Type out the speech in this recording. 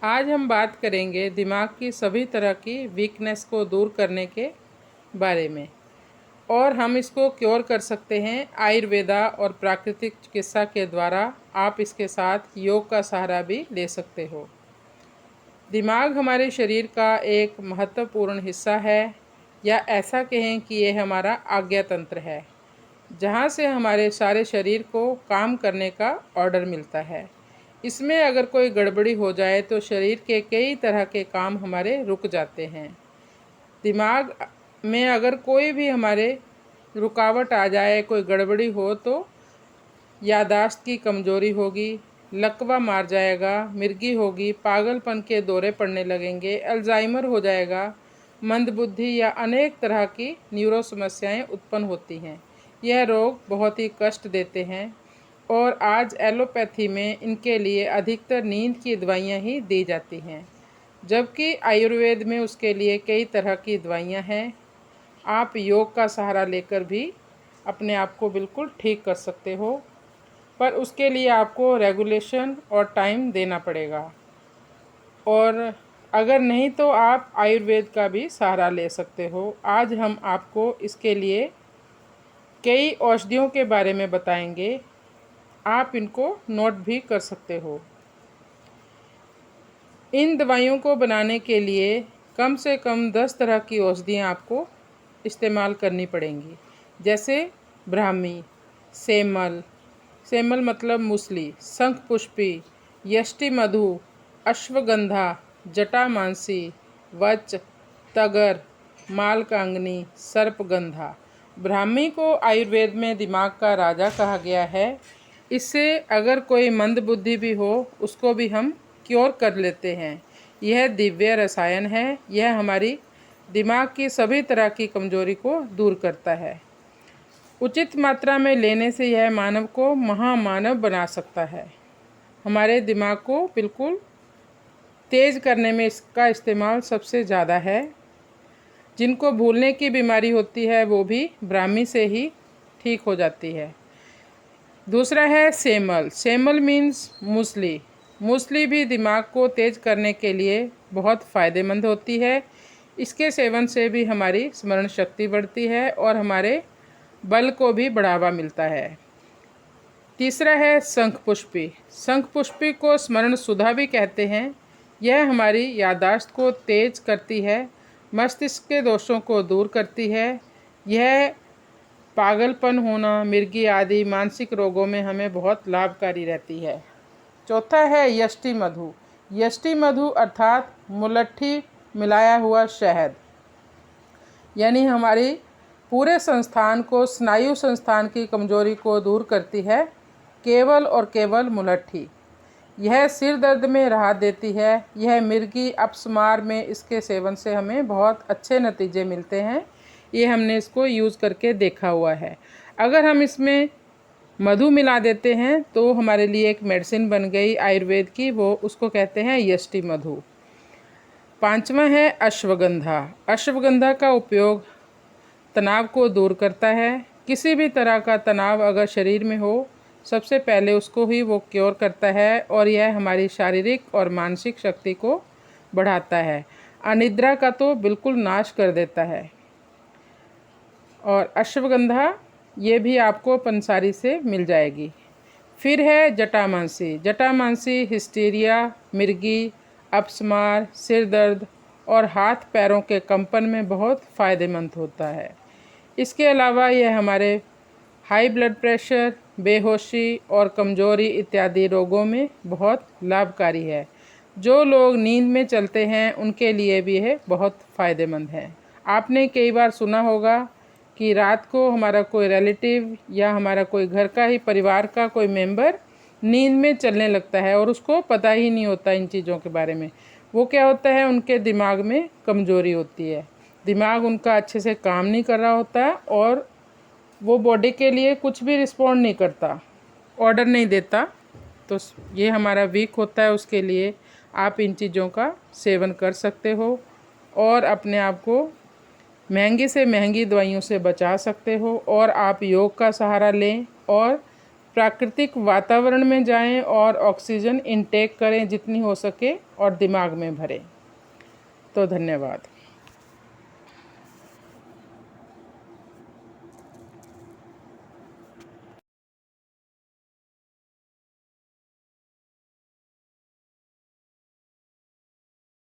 आज हम बात करेंगे दिमाग की सभी तरह की वीकनेस को दूर करने के बारे में। और हम इसको क्योर कर सकते हैं आयुर्वेदा और प्राकृतिक चिकित्सा के द्वारा। आप इसके साथ योग का सहारा भी ले सकते हो। दिमाग हमारे शरीर का एक महत्वपूर्ण हिस्सा है, या ऐसा कहें कि यह हमारा आज्ञा तंत्र है, जहाँ से हमारे सारे शरीर को काम करने का ऑर्डर मिलता है। इसमें अगर कोई गड़बड़ी हो जाए तो शरीर के कई तरह के काम हमारे रुक जाते हैं। दिमाग में अगर कोई भी हमारे रुकावट आ जाए, कोई गड़बड़ी हो, तो यादाश्त की कमज़ोरी होगी, लकवा मार जाएगा, मिर्गी होगी, पागलपन के दौरे पड़ने लगेंगे, अल्जाइमर हो जाएगा, मंदबुद्धि या अनेक तरह की न्यूरो समस्याएं उत्पन्न होती हैं। यह रोग बहुत ही कष्ट देते हैं और आज एलोपैथी में इनके लिए अधिकतर नींद की दवाइयाँ ही दी जाती हैं, जबकि आयुर्वेद में उसके लिए कई तरह की दवाइयाँ हैं। आप योग का सहारा लेकर भी अपने आप को बिल्कुल ठीक कर सकते हो, पर उसके लिए आपको रेगुलेशन और टाइम देना पड़ेगा। और अगर नहीं तो आप आयुर्वेद का भी सहारा ले सकते हो। आज हम आपको इसके लिए कई औषधियों के बारे में बताएंगे, आप इनको नोट भी कर सकते हो। इन दवाइयों को बनाने के लिए कम से कम 10 तरह की औषधियाँ आपको इस्तेमाल करनी पड़ेंगी, जैसे ब्राह्मी, सेमल, सेमल मतलब मूसली, शंखपुष्पी, यष्टि मधु, अश्वगंधा, जटामांसी, वच, तगर, मालकांगनी, सर्पगंधा। ब्राह्मी को आयुर्वेद में दिमाग का राजा कहा गया है। इससे अगर कोई मंदबुद्धि भी हो उसको भी हम क्योर कर लेते हैं। यह दिव्य रसायन है। यह हमारी दिमाग की सभी तरह की कमजोरी को दूर करता है। उचित मात्रा में लेने से यह मानव को महामानव बना सकता है। हमारे दिमाग को बिल्कुल तेज करने में इसका इस्तेमाल सबसे ज़्यादा है। जिनको भूलने की बीमारी होती है वो भी ब्राह्मी से ही ठीक हो जाती है। दूसरा है सेमल। सेमल मीन्स मूसली। मूसली भी दिमाग को तेज करने के लिए बहुत फ़ायदेमंद होती है। इसके सेवन से भी हमारी स्मरण शक्ति बढ़ती है और हमारे बल को भी बढ़ावा मिलता है। तीसरा है शंखपुष्पी। शंखपुष्पी को स्मरण सुधा भी कहते हैं। यह हमारी याददाश्त को तेज करती है, मस्तिष्क के दोषों को दूर करती है। यह पागलपन होना, मिर्गी आदि मानसिक रोगों में हमें बहुत लाभकारी रहती है। चौथा है यष्टि मधु। यष्टि मधु अर्थात मुलट्ठी मिलाया हुआ शहद, यानी हमारी पूरे संस्थान को, स्नायु संस्थान की कमजोरी को दूर करती है, केवल और केवल मुलट्ठी। यह सिर दर्द में राहत देती है। यह मिर्गी अपस्मार में इसके सेवन से हमें बहुत अच्छे नतीजे मिलते हैं। ये हमने इसको यूज़ करके देखा हुआ है। अगर हम इसमें मधु मिला देते हैं तो हमारे लिए एक मेडिसिन बन गई आयुर्वेद की, वो उसको कहते हैं यष्टि मधु। पांचवा है अश्वगंधा। अश्वगंधा का उपयोग तनाव को दूर करता है। किसी भी तरह का तनाव अगर शरीर में हो, सबसे पहले उसको ही वो क्योर करता है और यह हमारी शारीरिक और मानसिक शक्ति को बढ़ाता है। अनिद्रा का तो बिल्कुल नाश कर देता है। और अश्वगंधा ये भी आपको पंसारी से मिल जाएगी। फिर है जटामांसी। जटामांसी हिस्टीरिया, मिर्गी, अपस्मार, सिर दर्द और हाथ पैरों के कंपन में बहुत फ़ायदेमंद होता है। इसके अलावा यह हमारे हाई ब्लड प्रेशर, बेहोशी और कमजोरी इत्यादि रोगों में बहुत लाभकारी है। जो लोग नींद में चलते हैं उनके लिए भी यह बहुत फ़ायदेमंद है। आपने कई बार सुना होगा कि रात को हमारा कोई रिलेटिव या हमारा कोई घर का ही परिवार का कोई मेंबर नींद में चलने लगता है और उसको पता ही नहीं होता इन चीज़ों के बारे में। वो क्या होता है, उनके दिमाग में कमजोरी होती है। दिमाग उनका अच्छे से काम नहीं कर रहा होता है और वो बॉडी के लिए कुछ भी रिस्पॉन्ड नहीं करता, ऑर्डर नहीं देता। तो ये हमारा वीक होता है। उसके लिए आप इन चीज़ों का सेवन कर सकते हो और अपने आप को महंगी से महंगी दवाइयों से बचा सकते हो। और आप योग का सहारा लें और प्राकृतिक वातावरण में जाएं और ऑक्सीजन इनटेक करें जितनी हो सके और दिमाग में भरें। तो धन्यवाद।